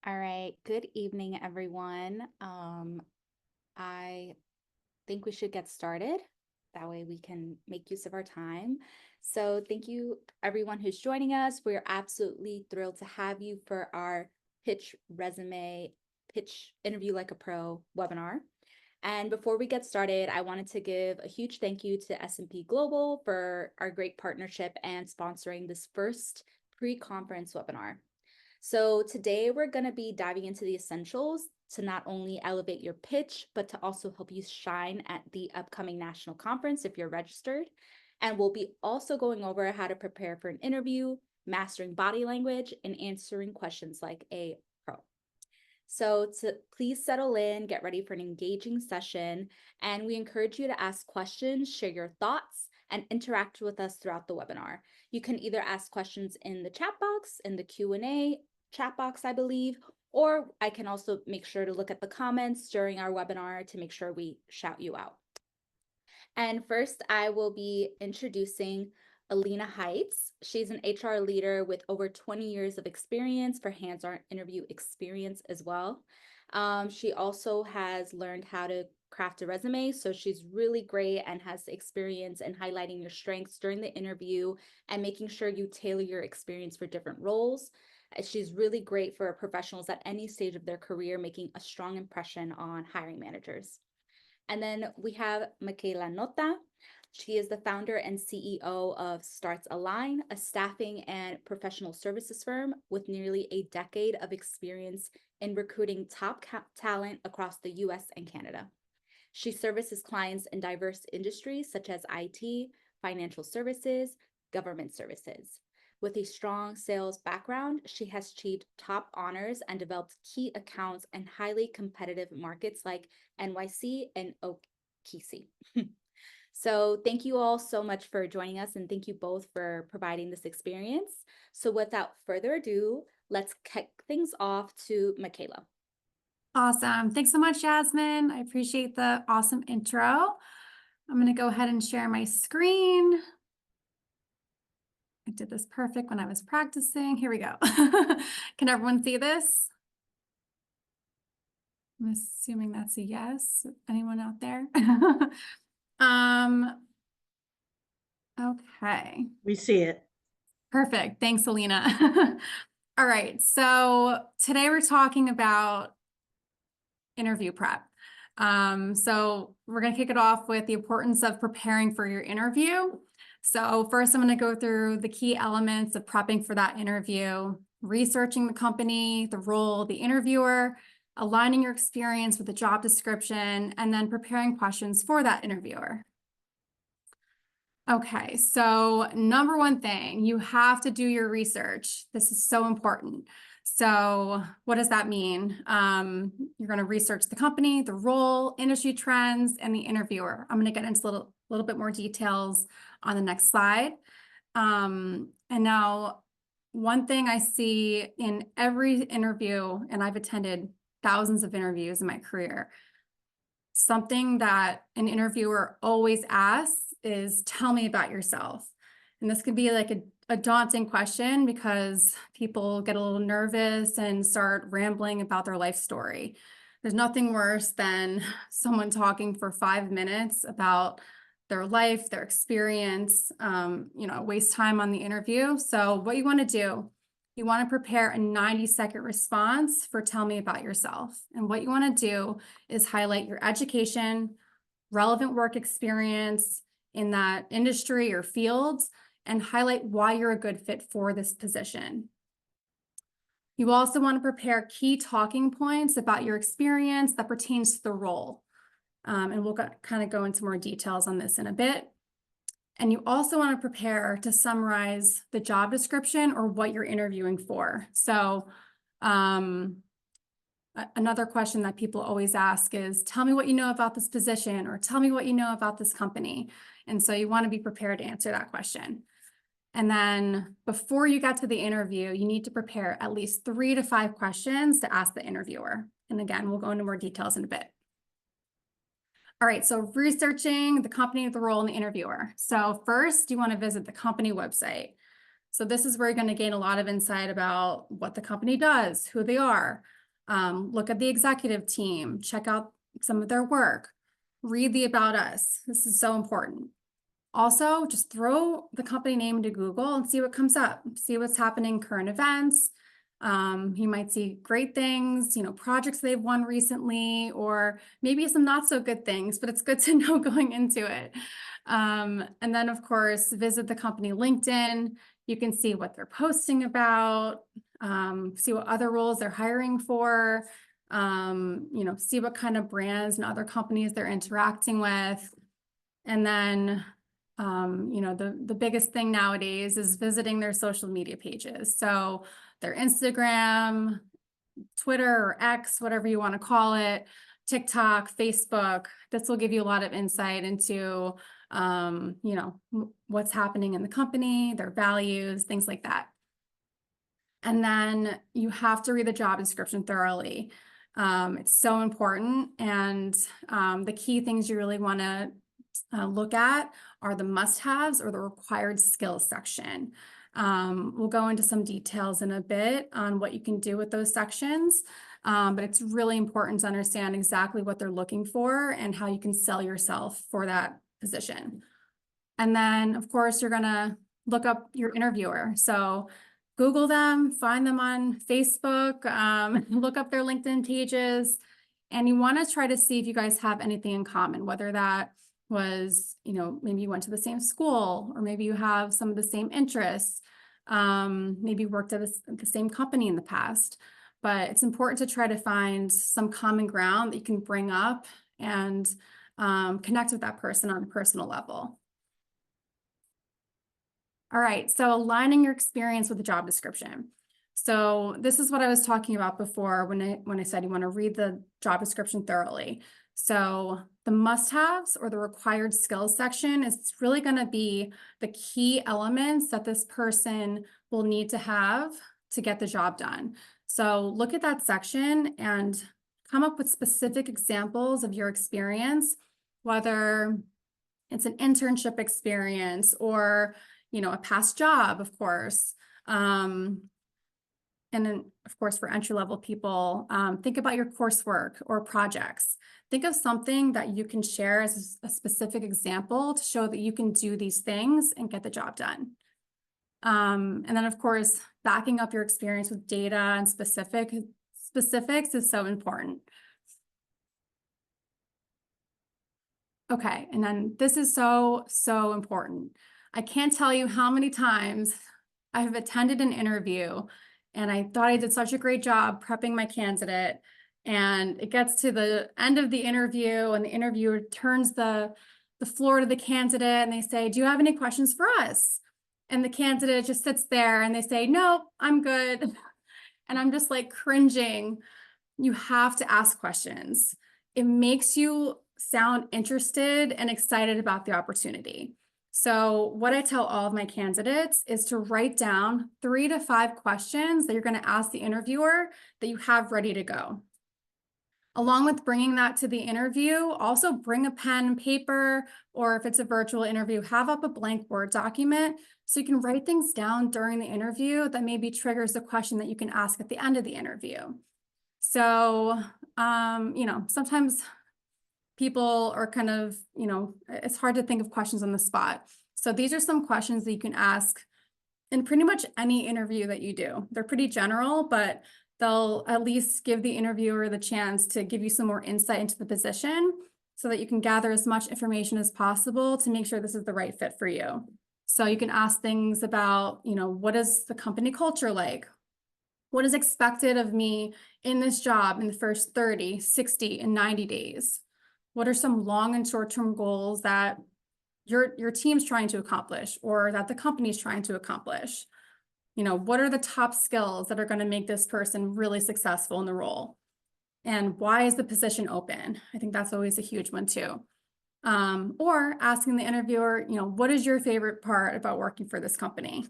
All right, good evening, everyone. I think we should get started. That way we can make use of our time. So thank you everyone who's joining us. We're absolutely thrilled to have you for our pitch interview like a pro webinar. And before we get started, I wanted to give a huge thank you to S&P Global for our great partnership and sponsoring this first pre-conference webinar. So today we're going to be diving into the essentials to not only elevate your pitch, but to also help you shine at the upcoming national conference if you're registered. And we'll be also going over how to prepare for an interview, mastering body language, and answering questions like a pro. So please settle in, get ready for an engaging session, and we encourage you to ask questions, share your thoughts, and interact with us throughout the webinar. You can either ask questions in the chat box, in the Q&A chat box, I believe, or I can also make sure to look at the comments during our webinar to make sure we shout you out. And first, I will be introducing Alina Heights. She's an HR leader with over 20 years of experience for hands-on interview experience as well. She also has learned how to craft a resume, so she's really great and has experience in highlighting your strengths during the interview and making sure you tailor your experience for different roles. She's really great for professionals at any stage of their career, making a strong impression on hiring managers. And then we have Michaela Nota. She is the founder and CEO of Starts Align, a staffing and professional services firm with nearly a decade of experience in recruiting top talent across the US and Canada. She services clients in diverse industries such as IT, financial services, government services. With a strong sales background, she has achieved top honors and developed key accounts in highly competitive markets like NYC and OKC. So thank you all so much for joining us, and thank you both for providing this experience. So without further ado, let's kick things off to Michaela. Awesome. Thanks so much, Jasmine. I appreciate the awesome intro. I'm going to go ahead and share my screen. I did this perfect when I was practicing. Here we go. Can everyone see this? I'm assuming that's a yes. Anyone out there? Okay. We see it. Perfect. Thanks, Alina. All right. So today we're talking about interview prep. So we're going to kick it off with the importance of preparing for your interview. So first, I'm going to go through the key elements of prepping for that interview, researching the company, the role, the interviewer, aligning your experience with the job description, and then preparing questions for that interviewer. Okay, so number one thing, you have to do your research. This is so important. So what does that mean? You're going to research the company, the role, industry trends, and the interviewer. I'm going to get into a little bit more details on the next slide. And now, one thing I see in every interview, and I've attended thousands of interviews in my career, something that an interviewer always asks is, tell me about yourself. And this could be like a daunting question because people get a little nervous and start rambling about their life story. There's nothing worse than someone talking for 5 minutes about their life, their experience, waste time on the interview. So what you want to do, you want to prepare a 90-second response for tell me about yourself. And what you want to do is highlight your education, relevant work experience in that industry or fields, and highlight why you're a good fit for this position. You also want to prepare key talking points about your experience that pertains to the role. And we'll kind of go into more details on this in a bit. And you also want to prepare to summarize the job description or what you're interviewing for. So another question that people always ask is, tell me what you know about this position, or tell me what you know about this company. And so you want to be prepared to answer that question. And then before you get to the interview, you need to prepare at least 3 to 5 questions to ask the interviewer. And again, we'll go into more details in a bit. All right, so researching the company, the role, and the interviewer. So first, you want to visit the company website. So this is where you're going to gain a lot of insight about what the company does, who they are. Look at the executive team, check out some of their work, read the About Us. This is so important. Also, just throw the company name into Google and see what comes up, see what's happening, current events. You might see great things, projects they've won recently, or maybe some not so good things, but it's good to know going into it. And then, of course, visit the company LinkedIn. You can see what they're posting about, see what other roles they're hiring for, see what kind of brands and other companies they're interacting with. And then, the biggest thing nowadays is visiting their social media pages. So their Instagram, Twitter or X, whatever you want to call it, TikTok, Facebook. This will give you a lot of insight into, what's happening in the company, their values, things like that. And then you have to read the job description thoroughly. It's so important. And the key things you really want to look at are the must-haves or the required skills section. We'll go into some details in a bit on what you can do with those sections, but it's really important to understand exactly what they're looking for and how you can sell yourself for that position. And then, of course, you're going to look up your interviewer. So Google them, find them on Facebook, look up their LinkedIn pages, and you want to try to see if you guys have anything in common, whether that was, maybe you went to the same school, or maybe you have some of the same interests, maybe worked at the same company in the past. But it's important to try to find some common ground that you can bring up and connect with that person on a personal level. All right, so aligning your experience with the job description. So this is what I was talking about before when I said you want to read the job description thoroughly. So the must-haves or the required skills section is really going to be the key elements that this person will need to have to get the job done. So look at that section and come up with specific examples of your experience, whether it's an internship experience or a past job, of course. And then, of course, for entry-level people, think about your coursework or projects. Think of something that you can share as a specific example to show that you can do these things and get the job done. And then, of course, backing up your experience with data and specifics is so important. Okay, and then this is so, so important. I can't tell you how many times I have attended an interview and I thought I did such a great job prepping my candidate, and it gets to the end of the interview and the interviewer turns the floor to the candidate and they say, "Do you have any questions for us?" And the candidate just sits there and they say, "No, I'm good." And I'm just like cringing. You have to ask questions. It makes you sound interested and excited about the opportunity. So what I tell all of my candidates is to write down 3 to 5 questions that you're going to ask the interviewer that you have ready to go. Along with bringing that to the interview, also bring a pen and paper, or if it's a virtual interview, have up a blank Word document so you can write things down during the interview that maybe triggers the question that you can ask at the end of the interview. So, sometimes people are kind of, it's hard to think of questions on the spot. So these are some questions that you can ask in pretty much any interview that you do. They're pretty general, but they'll at least give the interviewer the chance to give you some more insight into the position so that you can gather as much information as possible to make sure this is the right fit for you. So you can ask things about, what is the company culture like? What is expected of me in this job in the first 30, 60, and 90 days? What are some long and short-term goals that your team's trying to accomplish or that the company's trying to accomplish? What are the top skills that are going to make this person really successful in the role? And why is the position open? I think that's always a huge one too. Or asking the interviewer, what is your favorite part about working for this company?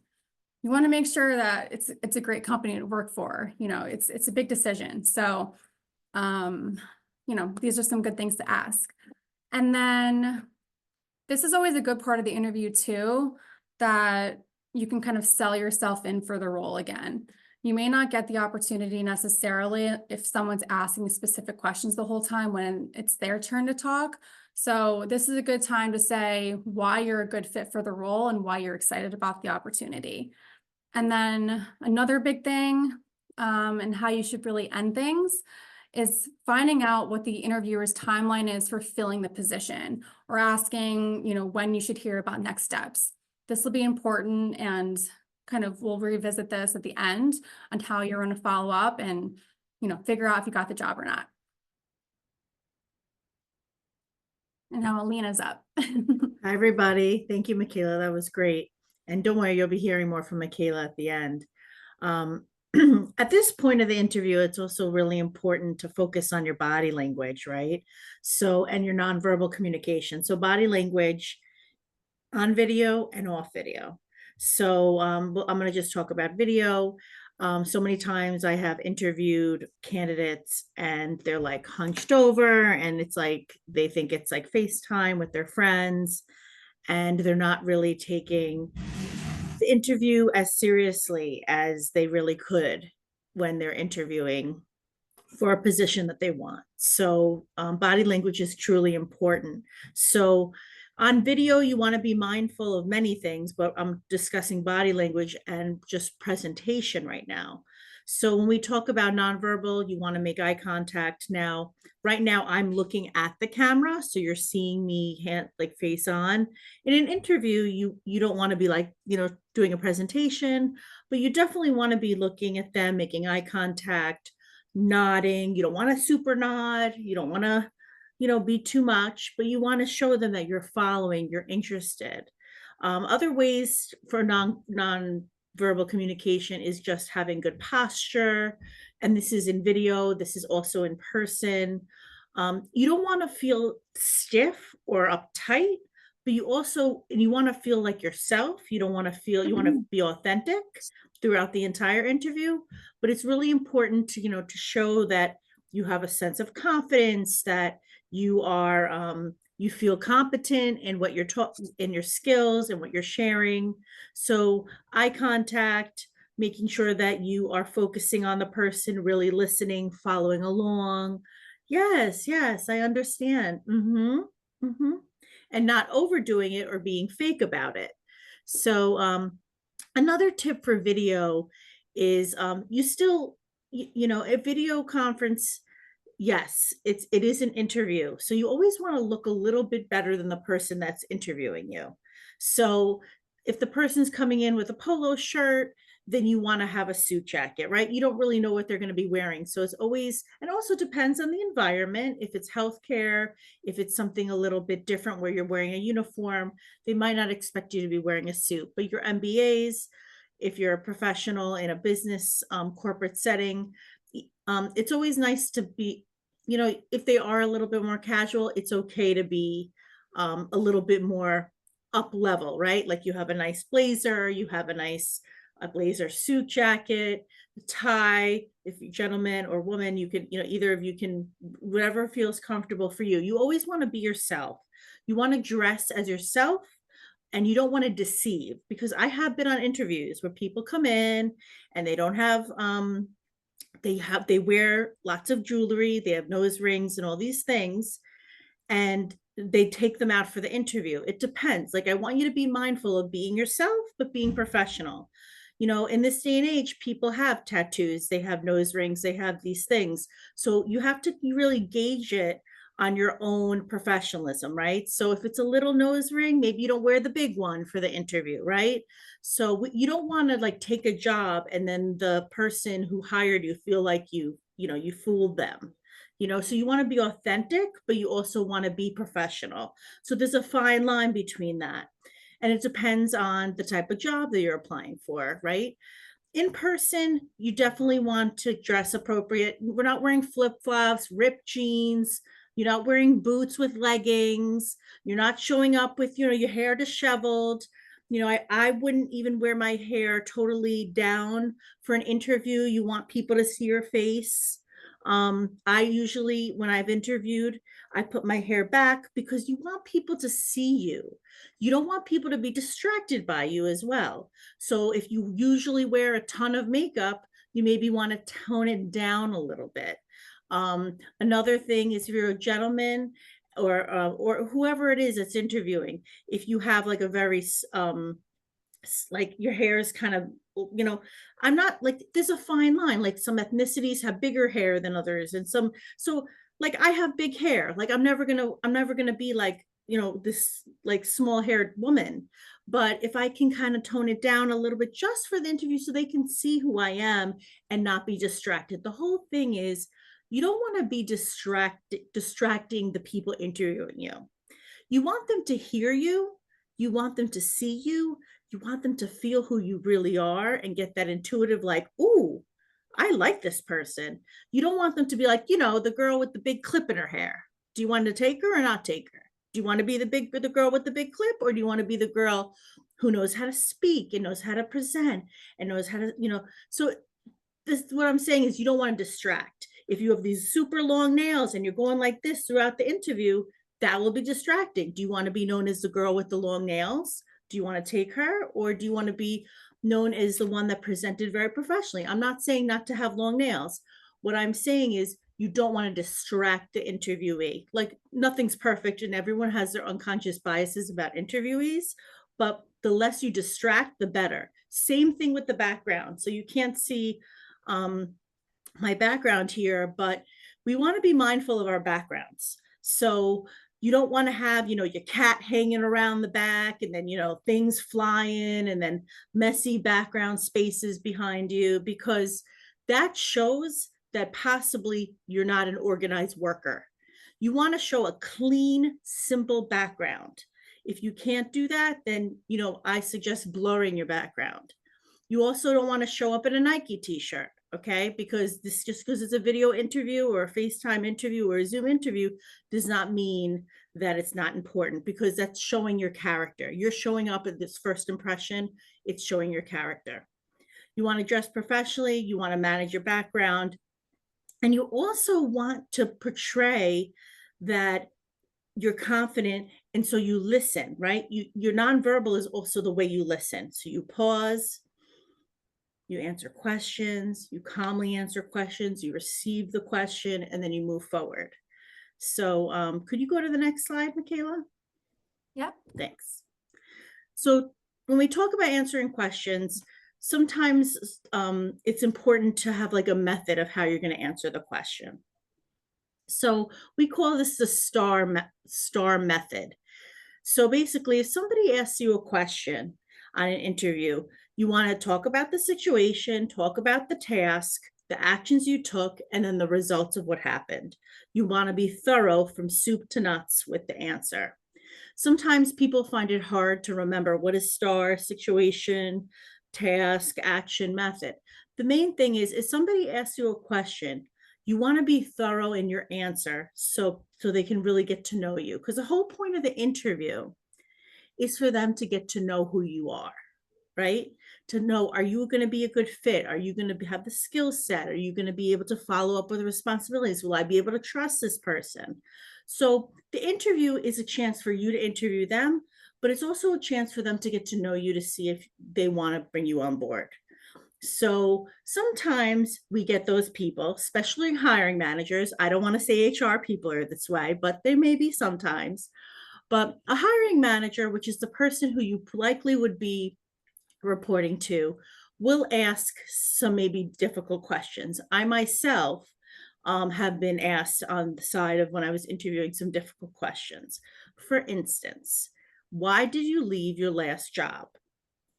You want to make sure that it's a great company to work for. It's a big decision. So, these are some good things to ask. And then this is always a good part of the interview too, that you can kind of sell yourself in for the role again. You may not get the opportunity necessarily if someone's asking specific questions the whole time when it's their turn to talk. So this is a good time to say why you're a good fit for the role and why you're excited about the opportunity. And then another big thing, and how you should really end things is finding out what the interviewer's timeline is for filling the position, or asking, when you should hear about next steps. This will be important, and kind of we'll revisit this at the end on how you're going to follow up and, figure out if you got the job or not. And now Alina's up. Hi, everybody. Thank you, Michaela. That was great. And don't worry, you'll be hearing more from Michaela at the end. At this point of the interview, it's also really important to focus on your body language, right? So, and your nonverbal communication. So body language on video and off video. So well, I'm going to just talk about video. So many times I have interviewed candidates and they're like hunched over, and it's like they think it's like FaceTime with their friends, and they're not really taking the interview as seriously as they really could when they're interviewing for a position that they want. So body language is truly important. So on video, you want to be mindful of many things, but I'm discussing body language and just presentation right now. So when we talk about nonverbal, you want to make eye contact. Now, right now, I'm looking at the camera, so you're seeing me like face on. In an interview, you don't want to be like, doing a presentation, but you definitely want to be looking at them, making eye contact, nodding. You don't want to super nod. You don't want to, be too much, but you want to show them that you're following, you're interested. Other ways for non-verbal communication is just having good posture. And this is in video. This is also in person. You don't want to feel stiff or uptight, but you want to feel like yourself. You don't want to feel, you want to be authentic throughout the entire interview, but it's really important to, to show that you have a sense of confidence, that you are, you feel competent in what you're in your skills and what you're sharing. So eye contact, making sure that you are focusing on the person, really listening, following along. Yes, I understand. And not overdoing it or being fake about it. So another tip for video is you still, a video conference, yes, it is an interview. So you always want to look a little bit better than the person that's interviewing you. So if the person's coming in with a polo shirt, then you want to have a suit jacket, right? You don't really know what they're going to be wearing. So it's always, and also depends on the environment. If it's healthcare, if it's something a little bit different where you're wearing a uniform, they might not expect you to be wearing a suit. But your MBAs, if you're a professional in a business corporate setting, it's always nice to be, if they are a little bit more casual, it's okay to be a little bit more up level, right? Like you have a nice blazer, you have a blazer suit jacket, tie. If you're gentleman or woman, you can, either of you can, whatever feels comfortable for you. You always want to be yourself. You want to dress as yourself, and you don't want to deceive, because I have been on interviews where people come in and they don't have, they wear lots of jewelry, they have nose rings and all these things, and they take them out for the interview. It depends. Like, I want you to be mindful of being yourself, but being professional. In this day and age, people have tattoos, they have nose rings, they have these things. So you have to really gauge it on your own professionalism, right? So if it's a little nose ring, maybe you don't wear the big one for the interview, right? So you don't want to like take a job and then the person who hired you feel like you fooled them. So you want to be authentic, but you also want to be professional. So there's a fine line between that. And it depends on the type of job that you're applying for, right? In person, you definitely want to dress appropriate. We're not wearing flip-flops, ripped jeans. You're not wearing boots with leggings. You're not showing up with, your hair disheveled. I wouldn't even wear my hair totally down for an interview. You want people to see your face. I usually, when I've interviewed, I put my hair back because you want people to see you. You don't want people to be distracted by you as well. So if you usually wear a ton of makeup, you maybe want to tone it down a little bit. Another thing is if you're a gentleman or whoever it is that's interviewing, if you have like a very like your hair is kind of, you know, I'm not like, there's a fine line, like some ethnicities have bigger hair than others and some, so like I have big hair, like I'm never gonna be like, you know, this like small haired woman. But if I can kind of tone it down a little bit just for the interview so they can see who I am and not be distracted. The whole thing is you don't want to be distracting the people interviewing you. You want them to hear you, you want them to see you, you want them to feel who you really are and get that intuitive, like, ooh, I like this person. You don't want them to be like, you know, the girl with the big clip in her hair. Do you want to take her or not take her? Do you want to be the girl with the big clip, or do you want to be the girl who knows how to speak and knows how to present and knows how to, you know? So this, what I'm saying is you don't want to distract. If you have these super long nails and you're going like this throughout the interview, that will be distracting. Do you want to be known as the girl with the long nails? Do you want to take her, or do you want to be known as the one that presented very professionally? I'm not saying not to have long nails. What I'm saying is you don't want to distract the interviewee. Like nothing's perfect and everyone has their unconscious biases about interviewees, but the less you distract, the better. Same thing with the background. So you can't see my background here, but we want to be mindful of our backgrounds. So you don't want to have, you know, your cat hanging around the back and then, you know, things flying and then messy background spaces behind you, because that shows that possibly you're not an organized worker. You want to show a clean, simple background. If you can't do that, then, you know, I suggest blurring your background. You also don't want to show up in a Nike t-shirt, okay? Because this, just because it's a video interview or a FaceTime interview or a Zoom interview does not mean that it's not important, because that's showing your character. You're showing up at this first impression, it's showing your character. You want to dress professionally, you want to manage your background, and you also want to portray that you're confident, and so you listen, right? Your nonverbal is also the way you listen. So you pause, you answer questions, you calmly answer questions, you receive the question, and then you move forward. So could you go to the next slide, Michaela? Yep. Thanks. So when we talk about answering questions, sometimes it's important to have like a method of how you're going to answer the question. So we call this the STAR method. So basically, if somebody asks you a question on an interview, you want to talk about the situation, talk about the task, the actions you took, and then the results of what happened. You want to be thorough from soup to nuts with the answer. Sometimes people find it hard to remember what is STAR: situation, task, action, method. The main thing is if somebody asks you a question, you want to be thorough in your answer so they can really get to know you, because the whole point of the interview is for them to get to know who you are, right? To know, are you going to be a good fit? Are you going to have the skill set? Are you going to be able to follow up with the responsibilities? Will I be able to trust this person? So the interview is a chance for you to interview them, but it's also a chance for them to get to know you, to see if they want to bring you on board. So sometimes we get those people, especially hiring managers. I don't want to say HR people are this way, but there may be sometimes. But a hiring manager, which is the person who you likely would be reporting to, will ask some maybe difficult questions. I myself have been asked on the side of when I was interviewing some difficult questions. For instance, why did you leave your last job?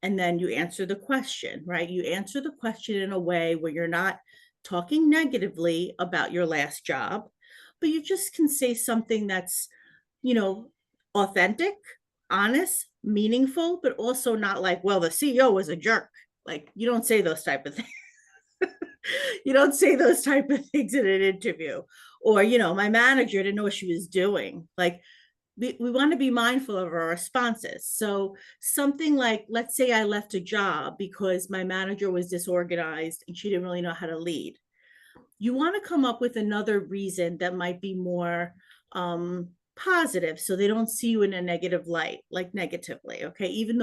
And then you answer the question, right? You answer the question in a way where you're not talking negatively about your last job, but you just can say something that's, you know, authentic, honest, meaningful, but also not like, well, the CEO was a jerk. Like, you don't say those type of things. You don't say those type of things in an interview. Or, you know, my manager didn't know what she was doing. Like, we want to be mindful of our responses. So something like, let's say I left a job because my manager was disorganized and she didn't really know how to lead. you want to come up with another reason that might be more positive, so they don't see you in a negative light, like negatively. Okay, even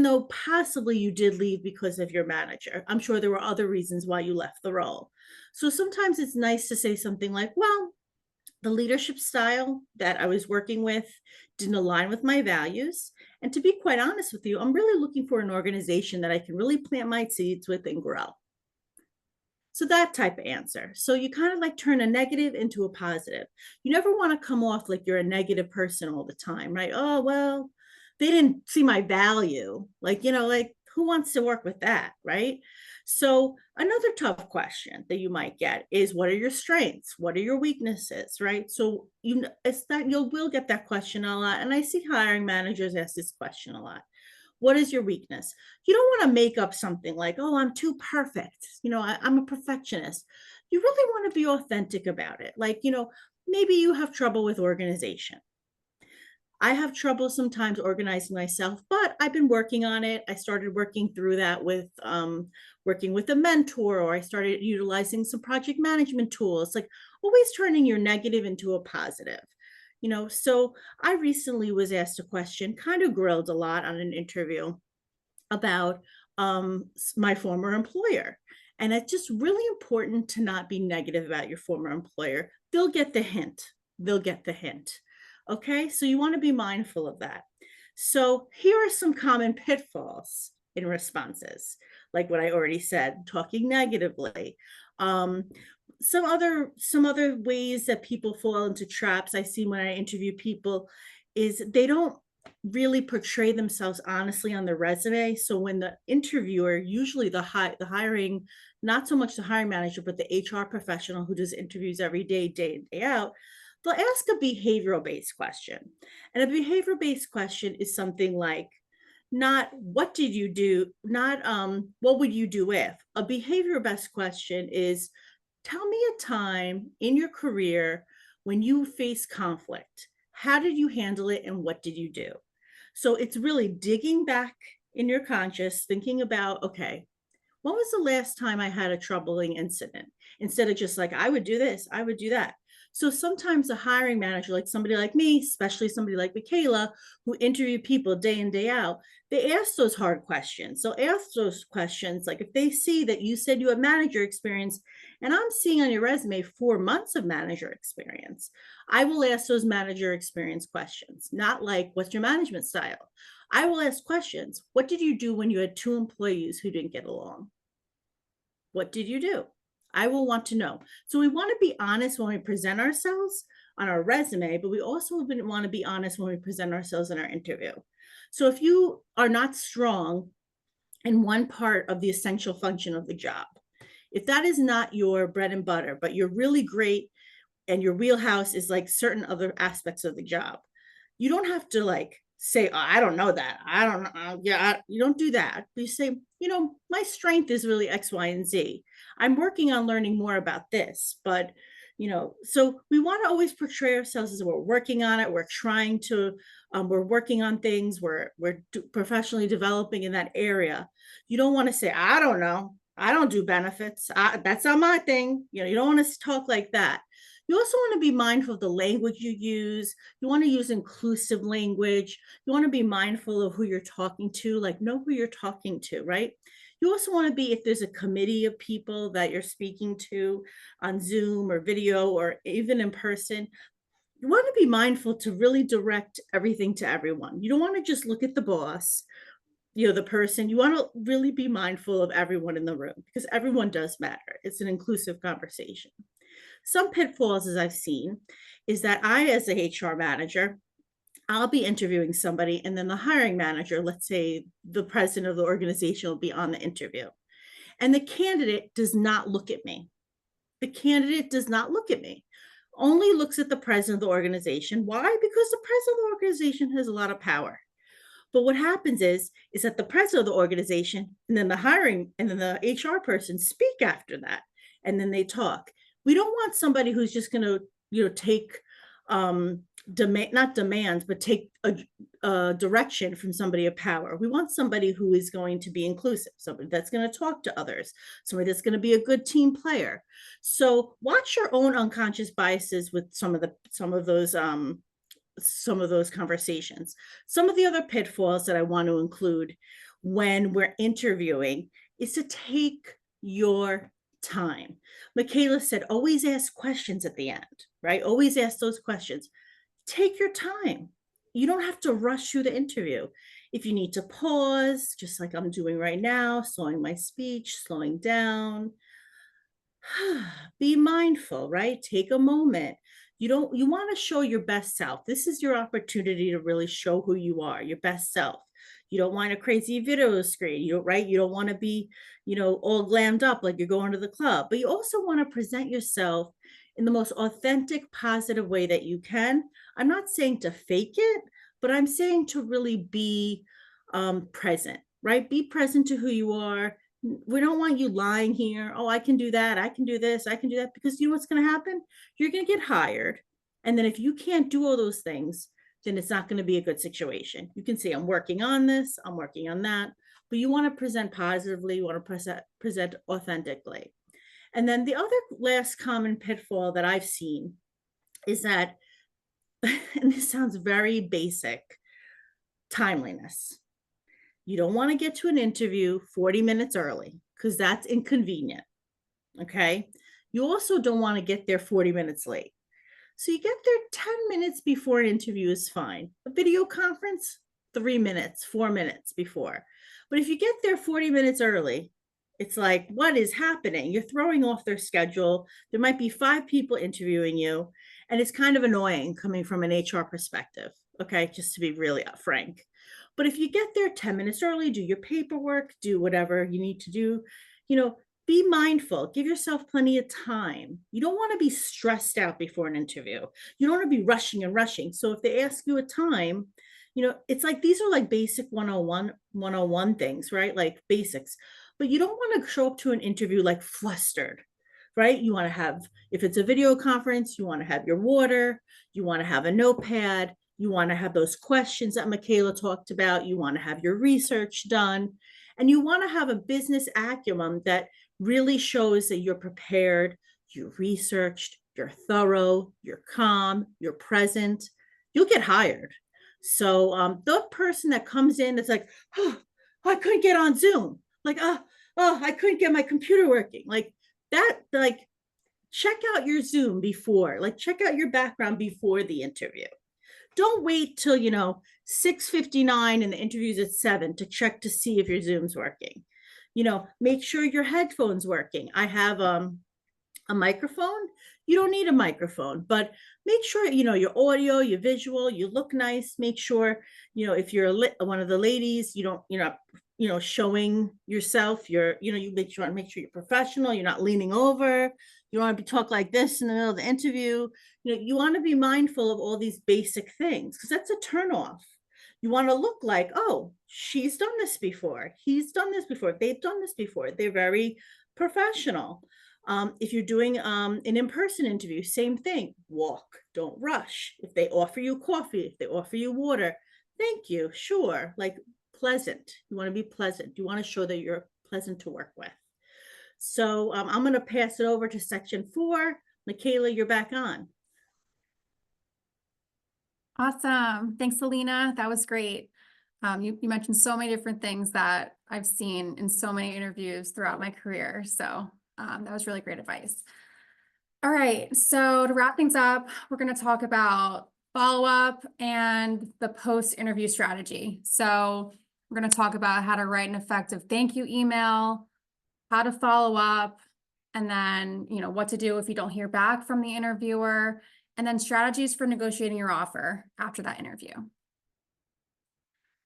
though possibly you did leave because of your manager, I'm sure there were other reasons why you left the role. So sometimes it's nice to say something like, well, the leadership style that I was working with didn't align with my values. And to be quite honest with you, I'm really looking for an organization that I can really plant my seeds with and grow. So that type of answer. So you kind of like turn a negative into a positive. You never want to come off like you're a negative person all the time, right? Oh, well, they didn't see my value. Like, like who wants to work with that, right? So another tough question that you might get is, what are your strengths? What are your weaknesses, right? So it's that you will get that question a lot. And I see hiring managers ask this question a lot. What is your weakness? You don't want to make up something like, oh, I'm too perfect. I'm a perfectionist. You really want to be authentic about it. Like, maybe you have trouble with organization. I have trouble sometimes organizing myself, but I've been working on it. I started working through that with working with a mentor, or I started utilizing some project management tools, like always turning your negative into a positive. So I recently was asked a question, kind of grilled a lot on an interview about my former employer. And it's just really important to not be negative about your former employer. They'll get the hint. They'll get the hint. Okay, so you want to be mindful of that. So here are some common pitfalls in responses, like what I already said, talking negatively. Some other ways that people fall into traps I see when I interview people is they don't really portray themselves honestly on their resume. So when the interviewer, usually the hiring, not so much the hiring manager, but the HR professional who does interviews every day, day in, day out, they'll ask a behavioral based question. And a behavioral based question is something like, not what did you do, not what would you do if. A behavioral based question is, tell me a time in your career when you faced conflict. How did you handle it and what did you do? So it's really digging back in your conscious, thinking about, okay, when was the last time I had a troubling incident? Instead of just like, I would do this, I would do that. So sometimes a hiring manager, like somebody like me, especially somebody like Michaela, who interview people day in, day out, they ask those hard questions. So ask those questions, like if they see that you said you have manager experience, and I'm seeing on your resume 4 months of manager experience, I will ask those manager experience questions, not like, what's your management style? I will ask questions. What did you do when you had 2 employees who didn't get along? What did you do? I will want to know. So we want to be honest when we present ourselves on our resume, but we also want to be honest when we present ourselves in our interview. So if you are not strong in one part of the essential function of the job, if that is not your bread and butter, but you're really great and your wheelhouse is like certain other aspects of the job, you don't have to like say, oh, I don't know that. I don't know. Yeah, you don't do that. You say, my strength is really X, Y, and Z. I'm working on learning more about this, but so we want to always portray ourselves as we're working on it. We're trying to, we're working on things. We're professionally developing in that area. You don't want to say, I don't know. I don't do benefits. That's not my thing. You don't want to talk like that. You also want to be mindful of the language you use. You want to use inclusive language. You want to be mindful of who you're talking to, like know who you're talking to, right? You also want to be, if there's a committee of people that you're speaking to on Zoom or video or even in person, you want to be mindful to really direct everything to everyone. You don't want to just look at the boss, the person. You want to really be mindful of everyone in the room because everyone does matter. It's an inclusive conversation. Some pitfalls, as I've seen, is that I, as a HR manager, I'll be interviewing somebody, and then the hiring manager, let's say the president of the organization, will be on the interview. And the candidate does not look at me. The candidate does not look at me, only looks at the president of the organization. Why? Because the president of the organization has a lot of power. But what happens is that the president of the organization and then the HR person speak after that, and then they talk. We don't want somebody who's just going to, take not demands, but take a direction from somebody of power. We want somebody who is going to be inclusive, somebody that's going to talk to others, somebody that's going to be a good team player. So watch your own unconscious biases with some of those conversations. Some of the other pitfalls that I want to include when we're interviewing is to take your time. Michaela said, always ask questions at the end, right? Always ask those questions. Take your time. You don't have to rush through the interview. If you need to pause, just like I'm doing right now, slowing my speech, slowing down, be mindful, right? Take a moment. You want to show your best self. This is your opportunity to really show who you are, your best self. You don't want a crazy video screen, you don't want to be, all glammed up like you're going to the club, but you also want to present yourself in the most authentic, positive way that you can. I'm not saying to fake it, but I'm saying to really be present, right? Be present to who you are. We don't want you lying here. Oh, I can do that. I can do this. I can do that. Because you know what's going to happen? You're going to get hired. And then if you can't do all those things, then it's not going to be a good situation. You can say, I'm working on this, I'm working on that, but you want to present positively, you want to present authentically. And then the other last common pitfall that I've seen is that, and this sounds very basic, timeliness. You don't want to get to an interview 40 minutes early because that's inconvenient. Okay. You also don't want to get there 40 minutes late. So you get there 10 minutes before an interview is fine. A video conference, 3 minutes, 4 minutes before. But if you get there 40 minutes early, it's like, what is happening? You're throwing off their schedule. There might be 5 people interviewing you, and it's kind of annoying coming from an HR perspective. Okay, just to be really frank. But if you get there 10 minutes early, do your paperwork, do whatever you need to do, be mindful, give yourself plenty of time. You don't want to be stressed out before an interview. You don't want to be rushing and rushing. So if they ask you a time, it's like, these are like basic 101 things, right? Like basics, but you don't want to show up to an interview like flustered, right? You want to have, if it's a video conference, you want to have your water, you want to have a notepad, you want to have those questions that Michaela talked about, you want to have your research done, and you want to have a business acumen that really shows that you're prepared, you researched, you're thorough, you're calm, you're present. You'll get hired. So the person that comes in that's like, oh, I couldn't get on Zoom, like, oh, I couldn't get my computer working, like that, like, check out your Zoom before, like, check out your background before the interview. Don't wait till 6:59 and the interview's at 7 to check to see if your Zoom's working. Make sure your headphones working. I have a microphone. You don't need a microphone, but make sure your audio, your visual, you look nice. Make sure if you're one of the ladies, you're not showing yourself. You make sure you're professional. You're not leaning over. You don't want to be talk like this in the middle of the interview. You want to be mindful of all these basic things because that's a turnoff. You want to look like, oh, she's done this before. He's done this before. They've done this before. They're very professional. If you're doing an in-person interview, same thing. Walk, don't rush. If they offer you coffee, if they offer you water, thank you, sure. Like pleasant. You want to be pleasant. You want to show that you're pleasant to work with. So I'm going to pass it over to section 4. Michaela, you're back on. Awesome. Thanks, Selena. That was great. You mentioned so many different things that I've seen in so many interviews throughout my career. So that was really great advice. All right. So to wrap things up, we're going to talk about follow-up and the post-interview strategy. So we're going to talk about how to write an effective thank you email, how to follow up, and then, what to do if you don't hear back from the interviewer, and then strategies for negotiating your offer after that interview.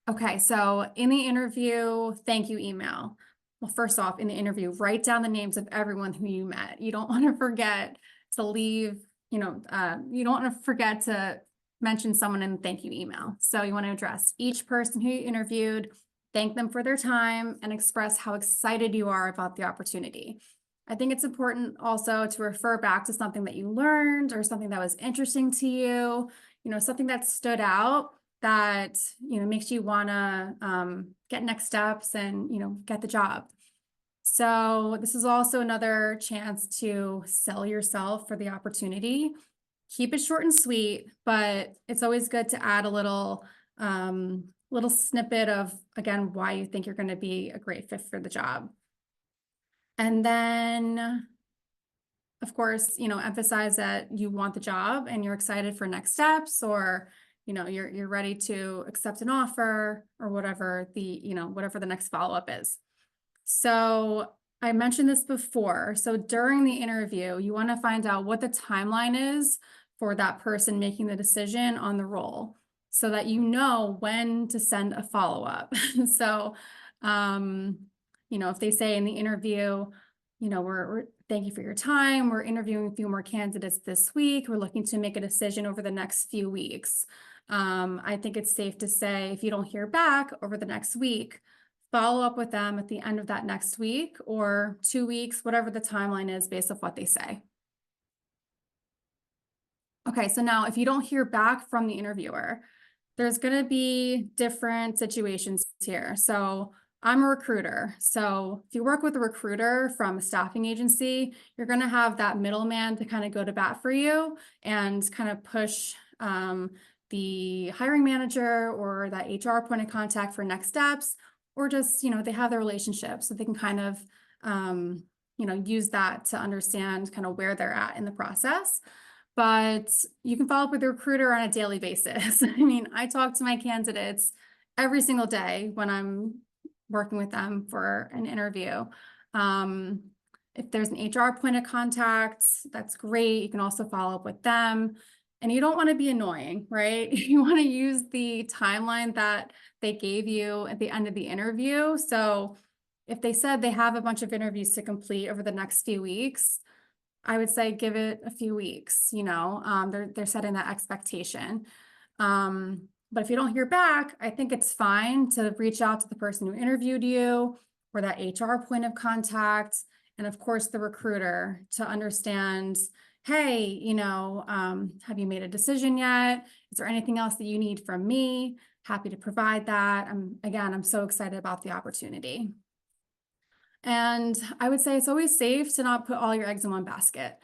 Okay, so in the interview, thank you email. Well, first off, in the interview, write down the names of everyone who you met. You don't want to forget to leave, you don't want to forget to mention someone in the thank you email. So you want to address each person who you interviewed, thank them for their time, and express how excited you are about the opportunity. I think it's important also to refer back to something that you learned or something that was interesting to you, something that stood out that, makes you want to get next steps and, get the job. So this is also another chance to sell yourself for the opportunity. Keep it short and sweet, but it's always good to add a little snippet of, again, why you think you're going to be a great fit for the job. And then, of course, emphasize that you want the job and you're excited for next steps, or, you're ready to accept an offer, or whatever the next follow-up is. So I mentioned this before. So during the interview, you want to find out what the timeline is for that person making the decision on the role, so that you know when to send a follow-up. So, if they say in the interview, we're thank you for your time. We're interviewing a few more candidates this week. We're looking to make a decision over the next few weeks. I think it's safe to say, if you don't hear back over the next week, follow up with them at the end of that next week or 2 weeks, whatever the timeline is based off what they say. Okay, so now if you don't hear back from the interviewer, there's going to be different situations here. So I'm a recruiter. So if you work with a recruiter from a staffing agency, you're going to have that middleman to kind of go to bat for you and kind of push the hiring manager or that HR point of contact for next steps, or just, they have their relationship, so they can kind of, use that to understand kind of where they're at in the process. But you can follow up with the recruiter on a daily basis. I mean, I talk to my candidates every single day when I'm working with them for an interview. If there's an HR point of contact, that's great. You can also follow up with them. And you don't want to be annoying, right? You want to use the timeline that they gave you at the end of the interview. So if they said they have a bunch of interviews to complete over the next few weeks, I would say give it a few weeks. They're setting that expectation. But if you don't hear back, I think it's fine to reach out to the person who interviewed you, or that HR point of contact, and of course the recruiter, to understand, hey, have you made a decision yet? Is there anything else that you need from me? Happy to provide that. I'm so excited about the opportunity. And I would say it's always safe to not put all your eggs in one basket.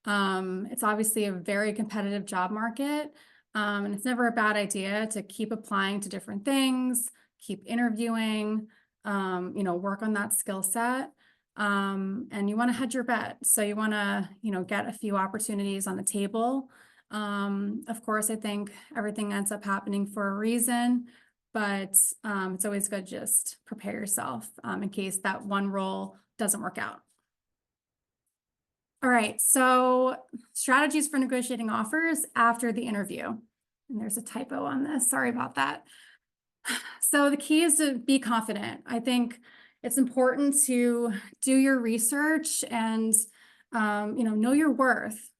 It's obviously a very competitive job market, and it's never a bad idea to keep applying to different things, keep interviewing, work on that skill set. And you want to hedge your bet. So you want to, get a few opportunities on the table. Of course, I think everything ends up happening for a reason, but it's always good to just prepare yourself in case that one role doesn't work out. All right, so strategies for negotiating offers after the interview. And there's a typo on this, sorry about that. So the key is to be confident. I think it's important to do your research and, know your worth.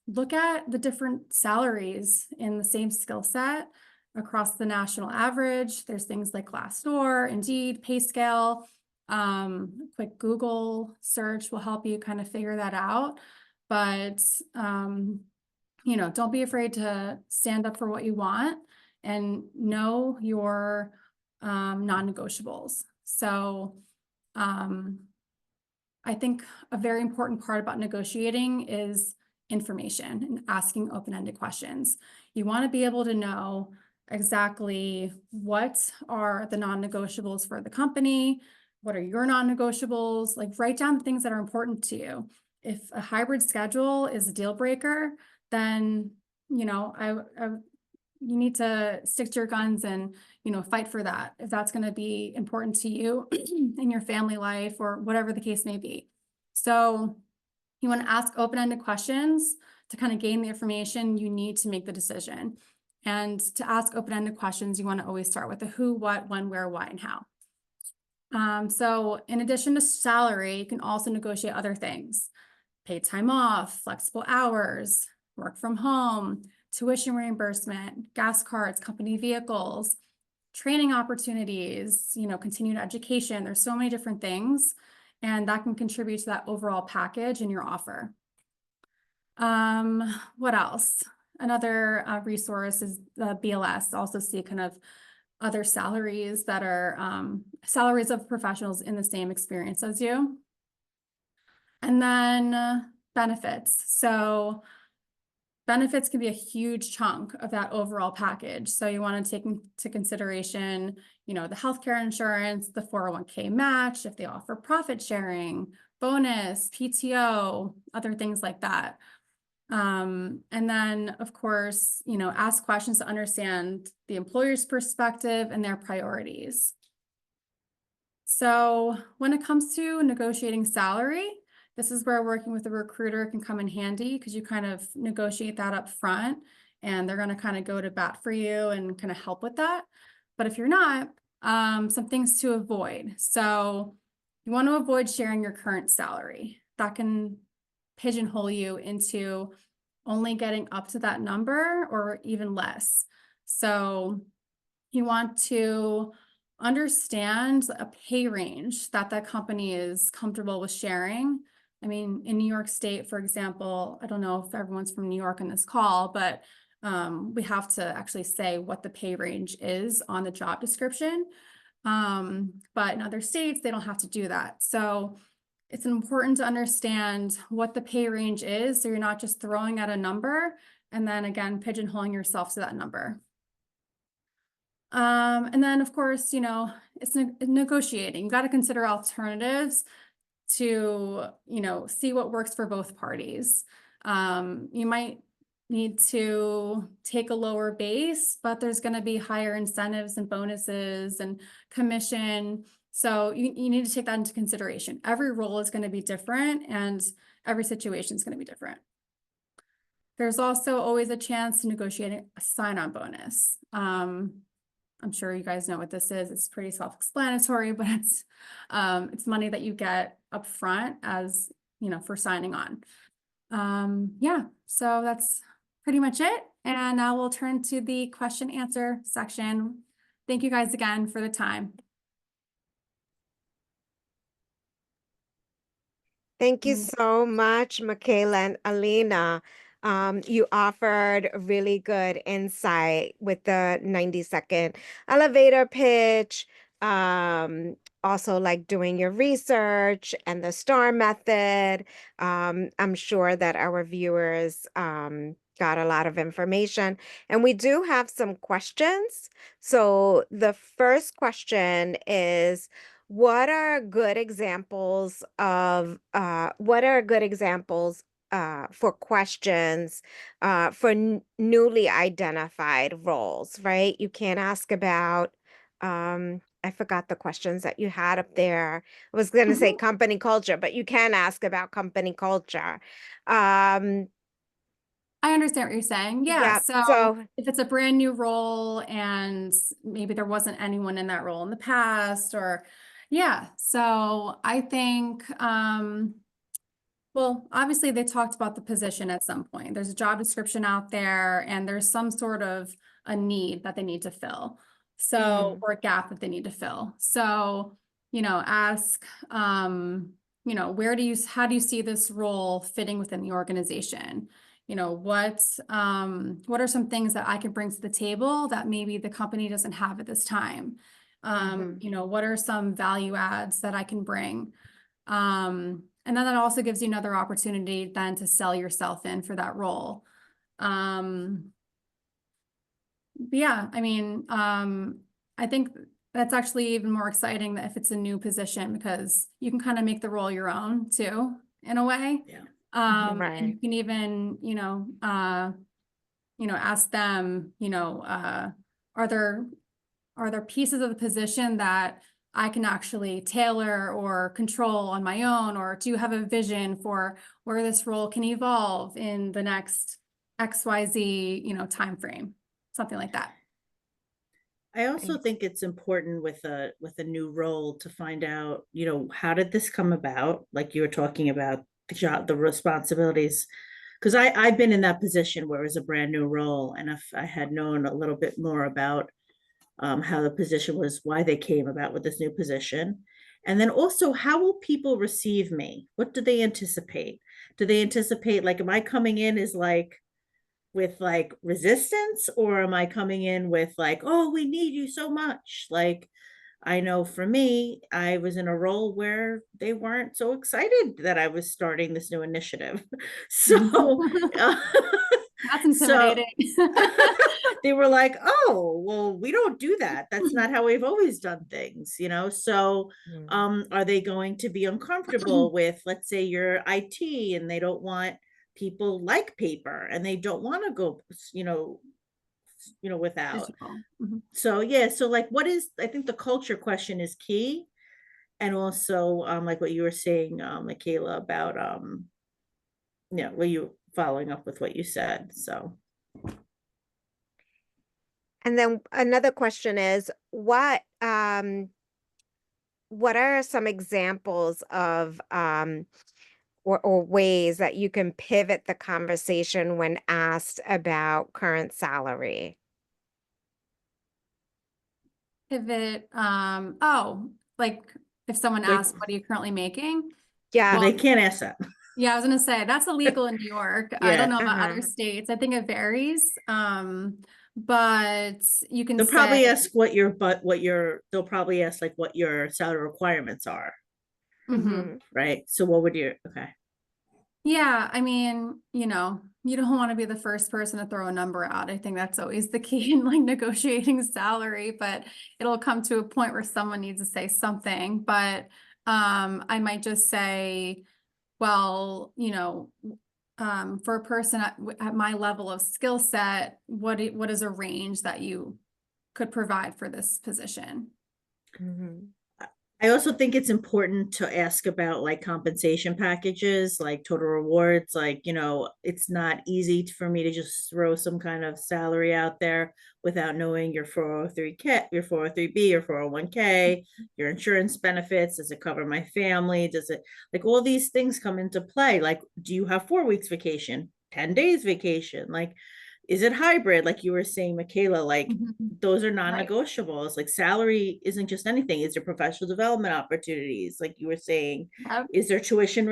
Look at the different salaries in the same skill set across the national average. There's things like Glassdoor, Indeed, PayScale. Quick Google search will help you kind of figure that out. But, don't be afraid to stand up for what you want and know your non-negotiables. So I think a very important part about negotiating is information and asking open-ended questions. You want to be able to know exactly what are the non-negotiables for the company, what are your non-negotiables, like write down the things that are important to you. If a hybrid schedule is a deal breaker, then, you need to stick to your guns and, fight for that if that's going to be important to you in your family life or whatever the case may be. So you want to ask open-ended questions to kind of gain the information you need to make the decision. And to ask open-ended questions, you want to always start with the who, what, when, where, why, and how. So in addition to salary, you can also negotiate other things: paid time off, flexible hours, work from home, tuition reimbursement, gas cards, company vehicles, training opportunities, continued education. There's so many different things. and that can contribute to that overall package in your offer. What else? Another resource is the BLS, also see kind of other salaries that are salaries of professionals in the same experience as you. And then benefits. So benefits can be a huge chunk of that overall package. So you want to take into consideration, the healthcare insurance, the 401k match, if they offer profit sharing, bonus, PTO, other things like that. And then, of course, ask questions to understand the employer's perspective and their priorities. So when it comes to negotiating salary, this is where working with a recruiter can come in handy, because you kind of negotiate that up front and they're going to kind of go to bat for you and kind of help with that. But if you're not, some things to avoid. So you want to avoid sharing your current salary. That can pigeonhole you into only getting up to that number or even less. So you want to understand a pay range that that company is comfortable with sharing. I mean, in New York State, for example, I don't know if everyone's from New York in this call, but we have to actually say what the pay range is on the job description. But in other states, they don't have to do that. So it's important to understand what the pay range is, so you're not just throwing out a number and then again pigeonholing yourself to that number. And then, of course, it's negotiating. You got to consider alternatives to, see what works for both parties. You might need to take a lower base, but there's going to be higher incentives and bonuses and commission. So you need to take that into consideration. Every role is going to be different and every situation is going to be different. There's also always a chance to negotiate a sign-on bonus. I'm sure you guys know what this is. It's pretty self-explanatory, but it's money that you get up front as, for signing on. Yeah, so that's pretty much it. And now we'll turn to the question answer section. Thank you guys again for the time. Thank you so much, Michaela and Alina. You offered really good insight with the 90-second elevator pitch, also like doing your research and the STAR method. I'm sure that our viewers got a lot of information, and we do have some questions. So the first question is, what are good examples of for questions for newly identified roles, right? You can't ask about I forgot the questions that you had up there. I was going to say company culture, but you can ask about company culture. I understand what you're saying. Yeah. So if it's a brand new role and maybe there wasn't anyone in that role in the past, or yeah. So I think, well, obviously they talked about the position at some point. There's a job description out there and there's some sort of a need that they need to fill. So, or a gap that they need to fill. So, ask, how do you see this role fitting within the organization? What are some things that I can bring to the table that maybe the company doesn't have at this time? What are some value adds that I can bring? And then that also gives you another opportunity then to sell yourself in for that role. Yeah, I mean, I think that's actually even more exciting that if it's a new position, because you can kind of make the role your own too, in a way. Yeah. And you can even, ask them, are there pieces of the position that I can actually tailor or control on my own, or do you have a vision for where this role can evolve in the next XYZ, time frame, something like that. I also think it's important with a new role to find out, how did this come about? Like you were talking about the job, the responsibilities, because I've been in that position where it was a brand new role, and if I had known a little bit more about how the position was, why they came about with this new position, And then also, how will people receive me? What do they anticipate? Do they anticipate, like, am I coming in as like with like resistance, or am I coming in with like, oh, we need you so much? Like, I know for me, I was in a role where they weren't so excited that I was starting this new initiative. So, uh, That's so intimidating. they were like, oh, well, we don't do that. That's not how we've always done things, you know? So, are they going to be uncomfortable with, let's say you're IT and they don't want people like paper and they don't want to go, without. Digital. Mhm. So yeah, so like what is, I think the culture question is key. And also like what you were saying, Michaela, about well, you following up with what you said. So And then another question is, what are some examples of or ways that you can pivot the conversation when asked about current salary? Pivot. Oh, like if someone like, asks, what are you currently making? Yeah. well, Well, they can't ask that. yeah, I was gonna say that's illegal in New York. I don't Yeah. know about other Uh-huh. states. I think it varies. But you can They'll probably say, ask they'll probably ask like what your salary requirements are, mhm. Mm-hmm. right? So what would you, okay. Yeah, I mean, you don't want to be the first person to throw a number out. I think that's always the key in like negotiating salary, but it'll come to a point where someone needs to say something. But I might just say, well, for a person at my level of skill set, what is a range that you could provide for this position? Mm-hmm. I also think it's important to ask about like compensation packages, like total rewards. Like, it's not easy for me to just throw some kind of salary out there without knowing your 403k, your 403b, your 401k, your insurance benefits. Does it cover my family? Does it, like, all these things come into play? Like, do you have 4 weeks vacation, 10 days vacation? Like, is it hybrid? Like you were saying, Michaela, like Mhm. those are Right. non-negotiables. Like salary isn't just anything. Is there professional development opportunities? Like you were saying, Yep. is there tuition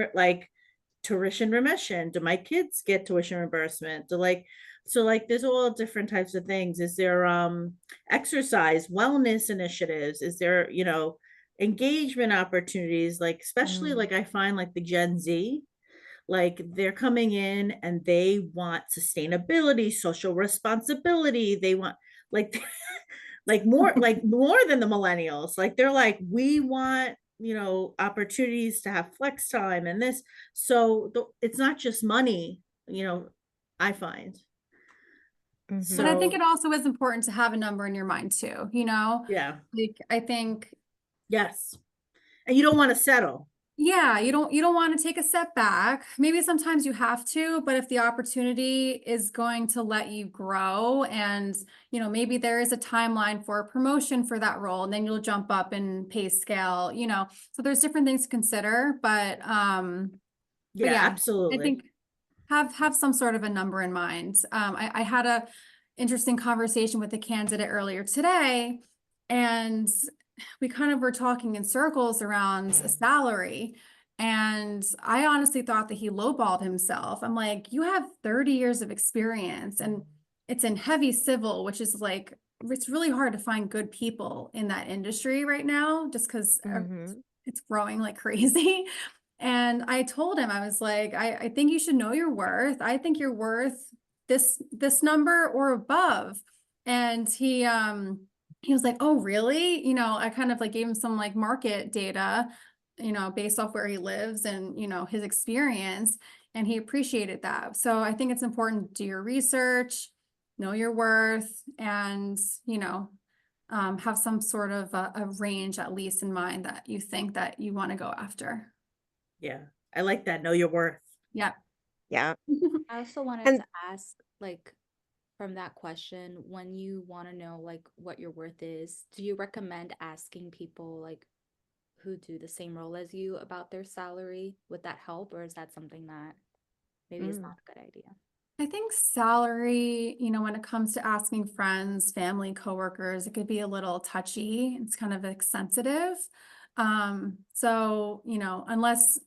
remission? Do my kids get tuition reimbursement? So there's all different types of things. Is there exercise, wellness initiatives? Is there, engagement opportunities? Like, especially like I find like the Gen Z, like they're coming in and they want sustainability, social responsibility. They want like like more than the millennials. Like they're like, we want, opportunities to have flex time and this. So it's not just money, I find. Mm-hmm. But I think So it also is important to have a number in your mind too, yeah, Like I think, yes. And you don't want to settle. yeah, you don't want to take a step back. Maybe sometimes you have to, but if the opportunity is going to let you grow and, maybe there is a timeline for a promotion for that role, and then you'll jump up in pay scale, so there's different things to consider, but Yeah, yeah, I absolutely. think have some sort of a number in mind. I had a interesting conversation with a candidate earlier today, and we kind of were talking in circles around a salary. And I honestly thought that he lowballed himself. I'm like, you have 30 years of experience and it's in heavy civil, which is like, it's really hard to find good people in that industry right now, just because Mm-hmm. it's growing like crazy. And I told him, I was like, I think you should know your worth. I think you're worth this number or above. And he was like, oh, really? I kind of like gave him some like market data, based off where he lives and, his experience. And he appreciated that. So I think it's important to do your research, know your worth, and, have some sort of a range at least in mind that you think that you want to go after. Yeah. I like that. Know your worth. Yeah. Yeah. I also wanted And to ask, like, from that question, when you want to know, like, what your worth is, do you recommend asking people, like, who do the same role as you about their salary? Would that help, or is that something that maybe is not a good idea? I think salary, when it comes to asking friends, family, coworkers, it could be a little touchy. It's kind of like sensitive. So, you know, unless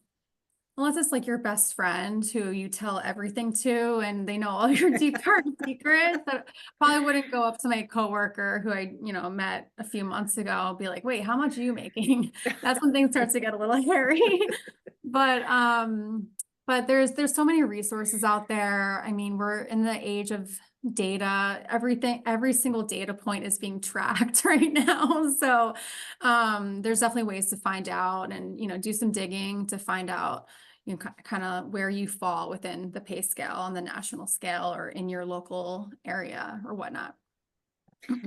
it's like your best friend who you tell everything to and they know all your deep dark secrets, that probably wouldn't go up to my coworker who I, you know, met a few months ago, be like, wait, how much are you making? That's when things start to get a little hairy. But there's so many resources out there. I mean, we're in the age of data. Every single data point is being tracked right now. So there's definitely ways to find out and, you know, do some digging to find out, you know, kind of where you fall within the pay scale on the national scale or in your local area or whatnot.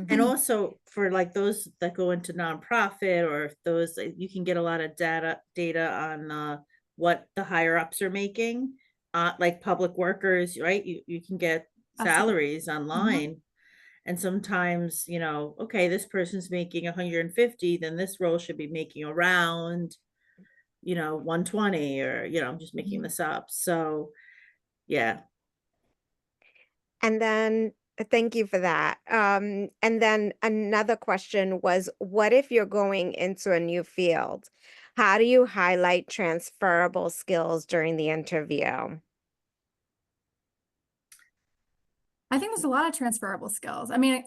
And also for like those that go into nonprofit, or if those, you can get a lot of data on what the higher ups are making, like public workers, right? You can get Absolutely. salaries online. And sometimes, you know, okay, this person's making 150, then this role should be making around, you know, 120, or, you know, I'm just making this up. So yeah. And then thank you for that. And then another question was, what if you're going into a new field? How do you highlight transferable skills during the interview? I think there's a lot of transferable skills. I mean,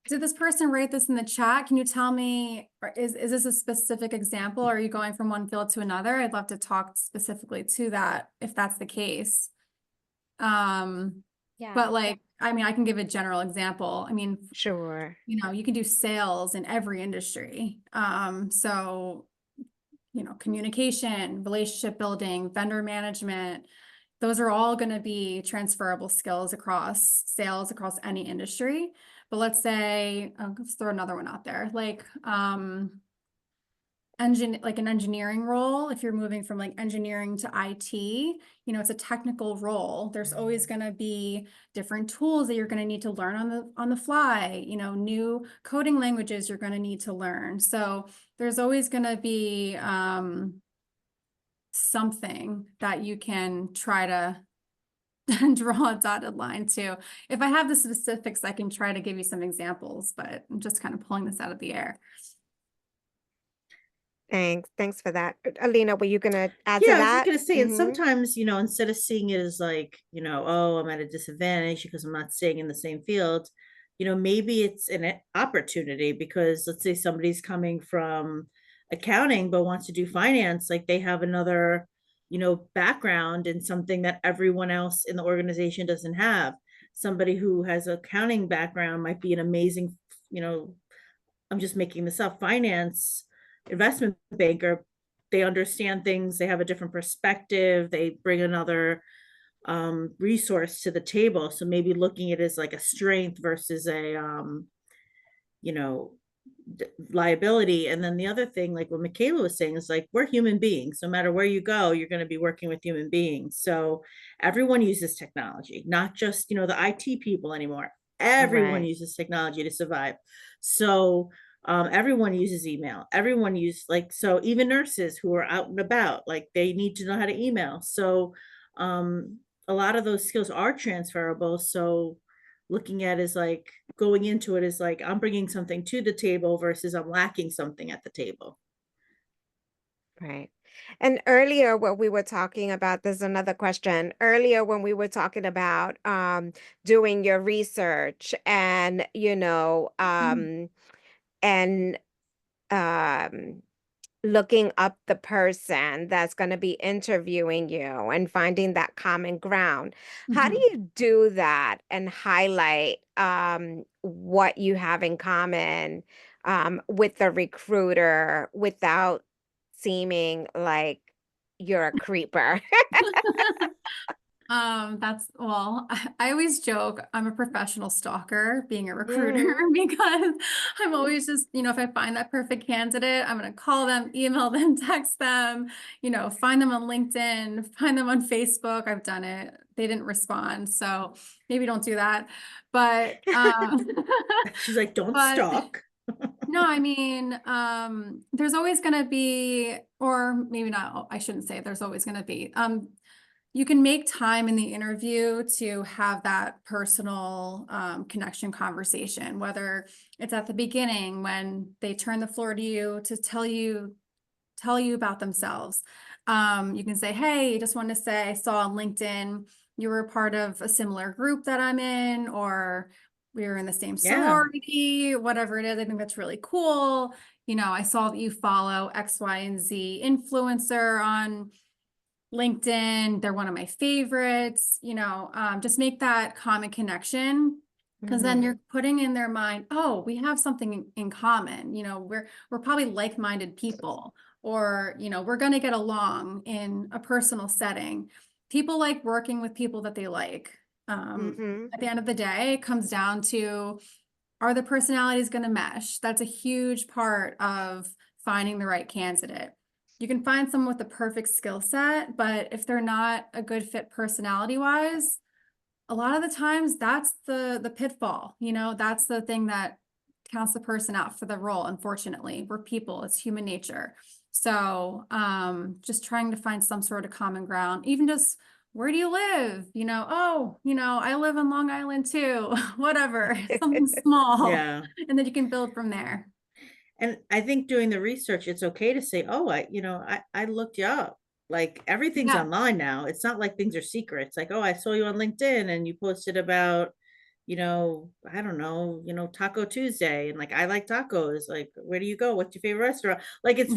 did this person write this in the chat? Can you tell me, is this a specific example? Or are you going from one field to another? I'd love to talk specifically to that if that's the case. Yeah. But like, I mean, I can give a general example. I mean, Sure. you know, you can do sales in every industry. So, you know, communication, relationship building, vendor management, those are all going to be transferable skills across sales, across any industry. But let's say, let's throw another one out there, like an engineering role. If you're moving from like engineering to IT, you know, it's a technical role. There's always going to be different tools that you're going to need to learn on the fly, you know, new coding languages you're going to need to learn. So there's always going to be something that you can try to draw a dotted line to. If I have the specifics, I can try to give you some examples, but I'm just kind of pulling this out of the air. Thanks for that. Alina, were you gonna add to Yeah, I was just that? gonna say, and Mhm. sometimes, you know, instead of seeing it as like, you know, oh, I'm at a disadvantage because I'm not staying in the same field, you know, maybe it's an opportunity, because let's say somebody's coming from accounting but wants to do finance, like they have another, you know, background in something that everyone else in the organization doesn't have. Somebody who has an accounting background might be an amazing, you know, I'm just making this up, finance investment banker. They understand things, they have a different perspective, they bring another resource to the table. So maybe looking at it as like a strength versus a you know, liability. And then the other thing, like what Michaela was saying, is like, we're human beings. No matter where you go, you're going to be working with human beings. So everyone uses technology, not just, you know, the IT people anymore. Everyone Right. uses technology to survive. So everyone uses email. Everyone uses, like, so even nurses who are out and about, like they need to know how to email. So a lot of those skills are transferable. So looking at is like, going into it is like, I'm bringing something to the table versus I'm lacking something at the table. Right. And earlier, what we were talking about, there's another question. Earlier, when we were talking about doing your research and, you know, and um, looking up the person that's going to be interviewing you and finding that common ground. How do you do that and highlight what you have in common with the recruiter without seeming like you're a creeper? Well, I always joke I'm a professional stalker being a recruiter Mhm. because I'm always just, you know, if I find that perfect candidate, I'm going to call them, email them, text them, you know, find them on LinkedIn, find them on Facebook. I've done it. They didn't respond. So maybe don't do that. But, She's like, don't but stalk. no, I mean, there's always going to be, or maybe not, I shouldn't say there's always going to be, you can make time in the interview to have that personal connection conversation, whether it's at the beginning when they turn the floor to you to tell you tell you about themselves. You can say, hey, I just want to say I saw on LinkedIn you were part of a similar group that I'm in, or we were in the same Yeah. sorority, whatever it is. I think that's really cool. You know, I saw that you follow X, Y, and Z influencer on LinkedIn. They're one of my favorites. You know, just make that common connection, because then Mhm. you're putting in their mind, oh, we have something in common. You know, we're probably like-minded people, or, you know, we're going to get along in a personal setting. People like working with people that they like. Mhm. At the end of the day, it comes down to, are the personalities going to mesh? That's a huge part of finding the right candidate. You can find someone with the perfect skill set, but if they're not a good fit personality wise, a lot of the times that's the pitfall. You know, that's the thing that counts the person out for the role. Unfortunately, we're people, it's human nature. So just trying to find some sort of common ground, even just, where do you live? You know, oh, you know, I live in Long Island too, whatever, something small. Yeah. And then you can build from there. And I think doing the research, it's okay to say, oh, I looked you up. Like everything's Yeah. online now. It's not like things are secrets. Like, oh, I saw you on LinkedIn and you posted about, I don't know, Taco Tuesday. And like, I like tacos. Like, where do you go? What's your favorite restaurant? Like, it's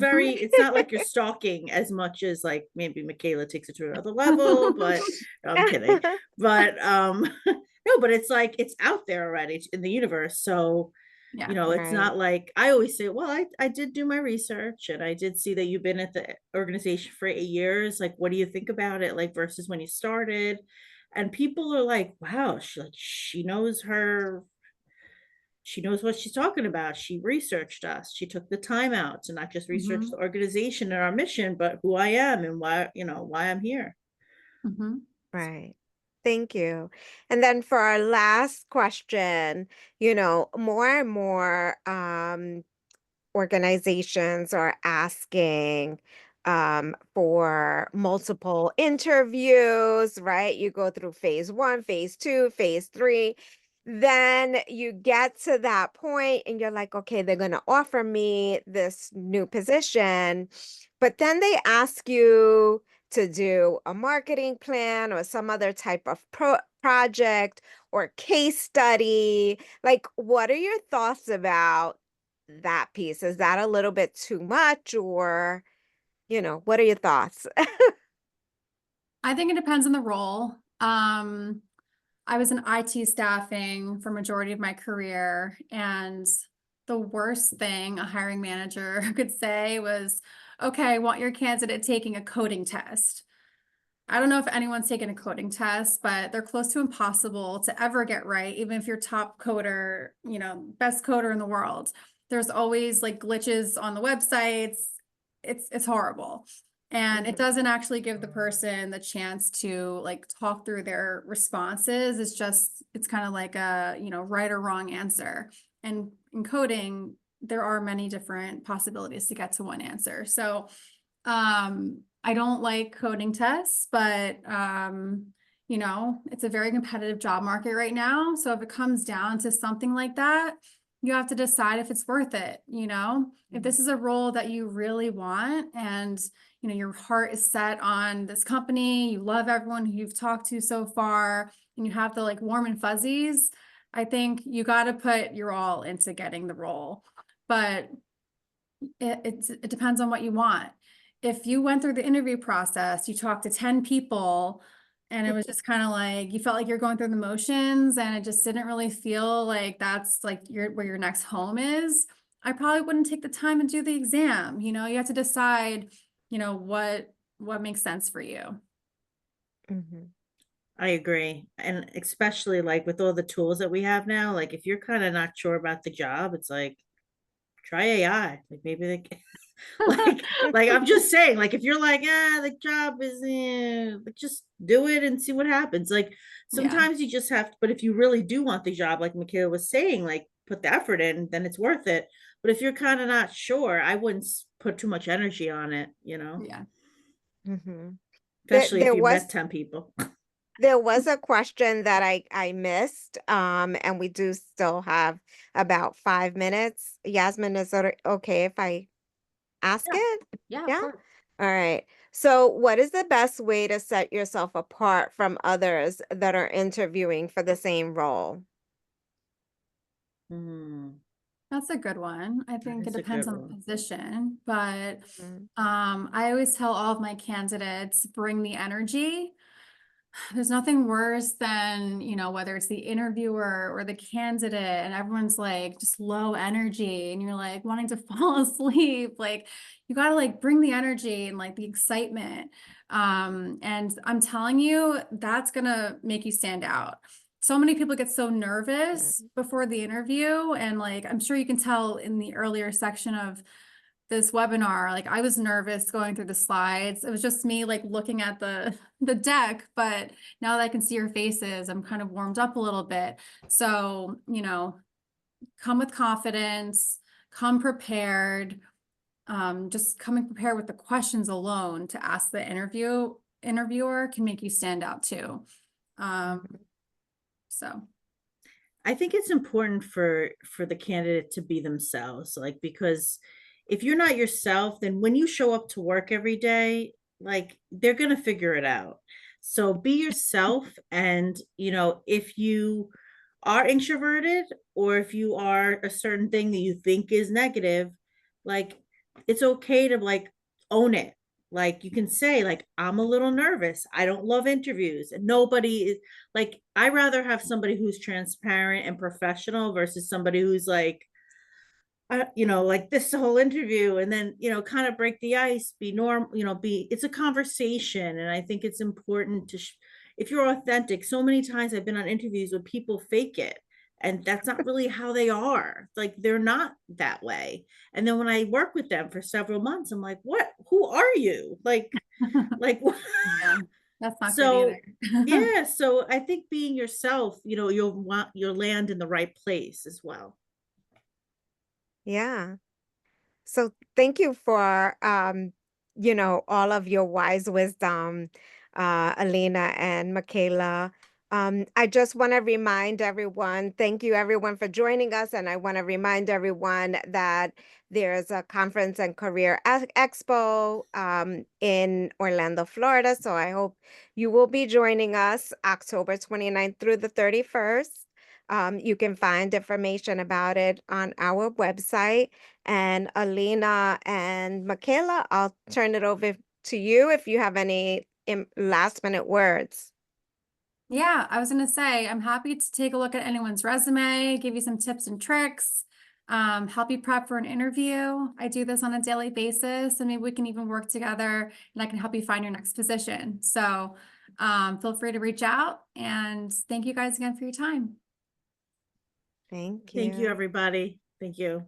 not like you're stalking as much as like maybe Michaela takes it to another level, but no, I'm kidding. But, no, but it's like, it's out there already in the universe. So, Yeah. it's Right. not like I always say, well, I did do my research and I did see that you've been at the organization for 8 years. Like, what do you think about it? Like, versus when you started. And people are like, wow, she knows what she's talking about. She researched us. She took the time out to not just research Mhm. the organization and our mission, but who I am and why I'm here. Mhm. Right. Thank you. And then for our last question, more and more organizations are asking for multiple interviews, right? You go through phase one, phase two, phase three. Then you get to that point and you're like, okay, they're going to offer me this new position. But then they ask you to do a marketing plan or some other type of project or case study. Like, what are your thoughts about that piece? Is that a little bit too much, or, what are your thoughts? I think it depends on the role. I was in IT staffing for majority of my career, and the worst thing a hiring manager could say was, okay, I want your candidate taking a coding test. I don't know if anyone's taken a coding test, but they're close to impossible to ever get right, even if you're top coder, best coder in the world. There's always like glitches on the websites. It's horrible. And it Mhm. doesn't actually give the person the chance to like talk through their responses. It's kind of like a, right or wrong answer. And in coding, there are many different possibilities to get to one answer. So I don't like coding tests, but it's a very competitive job market right now. So if it comes down to something like that, you have to decide if it's worth it. If this is a role that you really want, and your heart is set on this company, you love everyone who you've talked to so far, and you have the like warm and fuzzies, I think you got to put your all into getting the role. But it depends on what you want. If you went through the interview process, you talked to 10 people, and it was just kind of like you felt like you're going through the motions, and it just didn't really feel like that's like where your next home is, I probably wouldn't take the time and do the exam. You have to decide, what makes sense for you. Mhm. I agree. And especially like with all the tools that we have now, like if you're kind of not sure about the job, it's like try AI. Like maybe they can, like I'm just saying, like if you're like, the job is like just do it and see what happens. Like Yeah. sometimes you just have to, but if you really do want the job, like Michaela was saying, like put the effort in, then it's worth it. But if you're kind of not sure, I wouldn't put too much energy on it, Yeah. Mhm. There, especially if there you met was 10 people. there was a question that I missed, and we do still have about 5 minutes. Yasmin, is it okay if I ask Yeah. it? Yeah, of Yeah? course. All right. So, what is the best way to set yourself apart from others that are interviewing for the same role? Mm, That's a good one. I that think it is a depends good on the one. position, but Mm, I always tell all of my candidates, bring the energy. There's nothing worse than, whether it's the interviewer or the candidate and everyone's like just low energy and you're like wanting to fall asleep. Like you got to like bring the energy and like the excitement. And I'm telling you, that's going to make you stand out. So many people get so nervous mm, before the interview. And like, I'm sure you can tell in the earlier section of this webinar, like I was nervous going through the slides. It was just me like looking at the deck, but now that I can see your faces, I'm kind of warmed up a little bit. So, come with confidence, come prepared. Just coming prepared with the questions alone to ask the interviewer can make you stand out too. mhm. So I think it's important for the candidate to be themselves, like, because if you're not yourself, then when you show up to work every day, like, they're going to figure it out. So be yourself. And if you are introverted, or if you are a certain thing that you think is negative, like, it's okay to like own it. Like, you can say, like, I'm a little nervous, I don't love interviews, and nobody is like, I rather have somebody who's transparent and professional versus somebody who's like, like this whole interview, and then, kind of break the ice, be normal, it's a conversation. And I think it's important to, if you're authentic, so many times I've been on interviews where people fake it. And that's not really how they are. Like, they're not that way. And then when I work with them for several months, I'm like, who are you? Like, yeah, that's not good either. so yeah, so I think being yourself, you'll land in the right place as well. Yeah. So thank you for all of your wise wisdom, Alina and Michaela. I just want to remind everyone, thank you everyone for joining us. And I want to remind everyone that there's a conference and career expo in Orlando, Florida. So I hope you will be joining us October 29th through the 31st. You can find information about it on our website. And Alina and Michaela, I'll turn it over to you if you have any last minute words. Yeah, I was going to say, I'm happy to take a look at anyone's resume, give you some tips and tricks, help you prep for an interview. I do this on a daily basis, and maybe we can even work together and I can help you find your next position. So feel free to reach out, and thank you guys again for your time. Thank Thank you, you. everybody. Thank you.